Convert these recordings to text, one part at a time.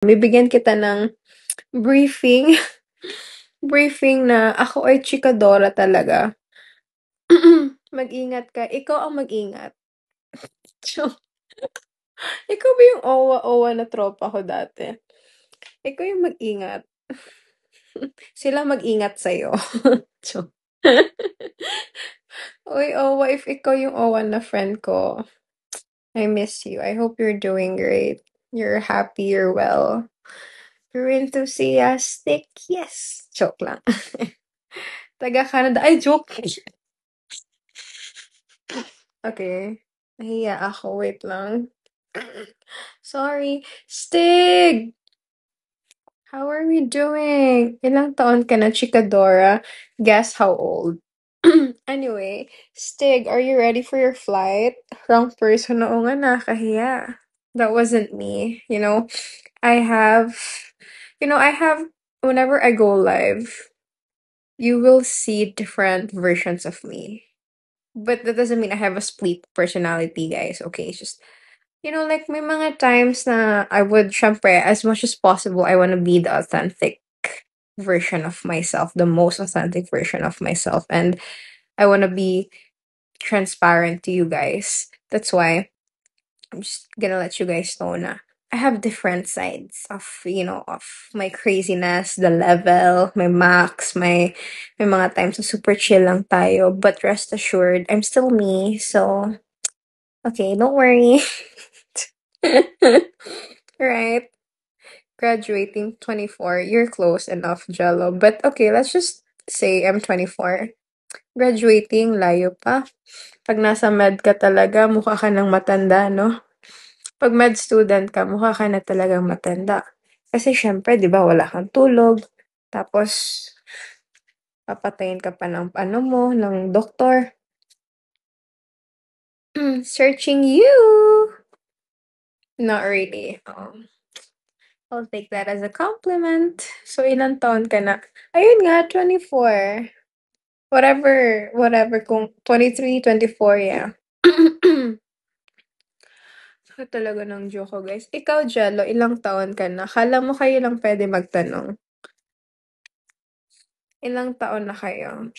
Bibigyan kita ng briefing, briefing na ako ay chikadora talaga. Mag-ingat ka. Ikaw ang mag-ingat. Joke. Ikaw ba yung owa-owa na tropa ko dati? Ikaw yung mag-ingat. Sila mag-ingat sa'yo. Joke. Uy, owa, if ikaw yung owa na friend ko, I miss you. I hope you're doing great. You're happy, you're well. You're enthusiastic. Yes. Joke lang. Taga-Canada. Ay, joke. Okay. Nahiya ako. Wait lang. Sorry. Stig! How are we doing? Ilang taon ka na, Chikadora? Guess how old? Anyway, Stig, are you ready for your flight? Wrong person. Oo nga, nakahiya. That wasn't me. I have, I have, whenever I go live, you will see different versions of me. But that doesn't mean I have a split personality, guys. Okay, it's just like may mga times na I would, syempre, as much as possible, I want to be the authentic version of myself, the most authentic version of myself, and I want to be transparent to you guys. That's why I'm just gonna let you guys know na I have different sides of my craziness, the level, my max, may mga times na super chill lang tayo. But rest assured, I'm still me. So, okay, don't worry. Right. Graduating 24. You're close enough, Jello. But okay, let's just say I'm 24. Graduating, layo pa. Pag nasa med ka talaga, mukha ka ng matanda, no? Pag med student ka, mukha ka na talagang matanda. Kasi syempre, di ba, wala kang tulog. Tapos, papatayin ka pa ng ano mo, ng doktor. Searching you! Not really. I'll take that as a compliment. So, ilang taon ka na? Ayun nga, 24. Whatever, kung 23, 24, yeah. So, talaga ng joke ko, guys. Ikaw, Jello, ilang taon ka na? Kala mo kayo lang pwede magtanong. Ilang taon na kayo?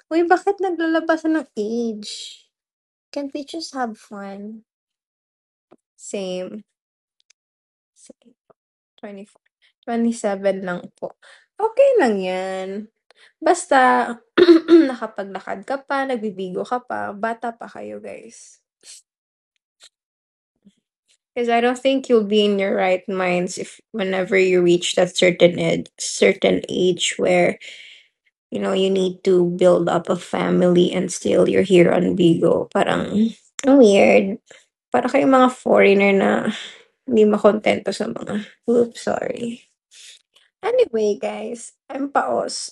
Uy, bakit naglalabasan ng age? Can't we just have fun? Same. Same. 24. 27 lang po. Okay lang yan. Basta, nakapaglakad ka pa, nagbibigo ka pa, bata pa kayo, guys. Because I don't think you'll be in your right minds if whenever you reach that certain age where you need to build up a family and still you're here on Bigo. Parang ang weird. Para kayong mga foreigner na hindi makontento sa mga oops, sorry. Anyway, guys, I'm paos.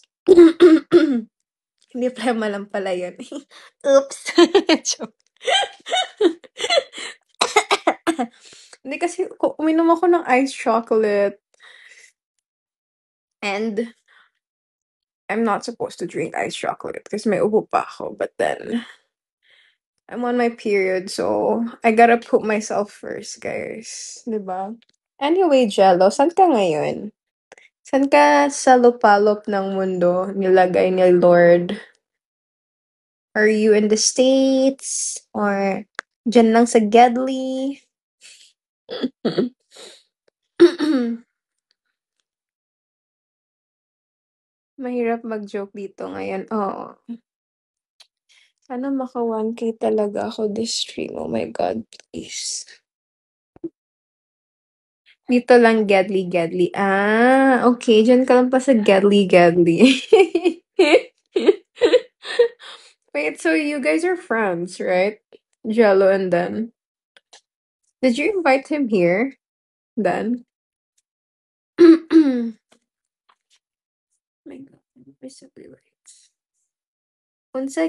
Hindi plema lang pala yun. Oops. Joke. Hindi kasi uminom ako ng iced chocolate and I'm not supposed to drink iced chocolate kasi may ubo pa ako. But then, I'm on my period, so I gotta put myself first, guys. Diba? Anyway, Jello, saan ka ngayon? Saan ka sa lupalop ng mundo nilagay ni Lord? Are you in the States? Or dyan lang sa Gedli? Mahirap mag-joke dito ngayon. Oo. Sana maka 1K talaga ako this stream. Oh my God, please. Dito lang Gedli. Ah, okay. Diyan ka lang pa sa Gedli. Wait, so you guys are friends, right? Jello and Dan. Did you invite him here, Dan? My God, I'm visibly right. Unsa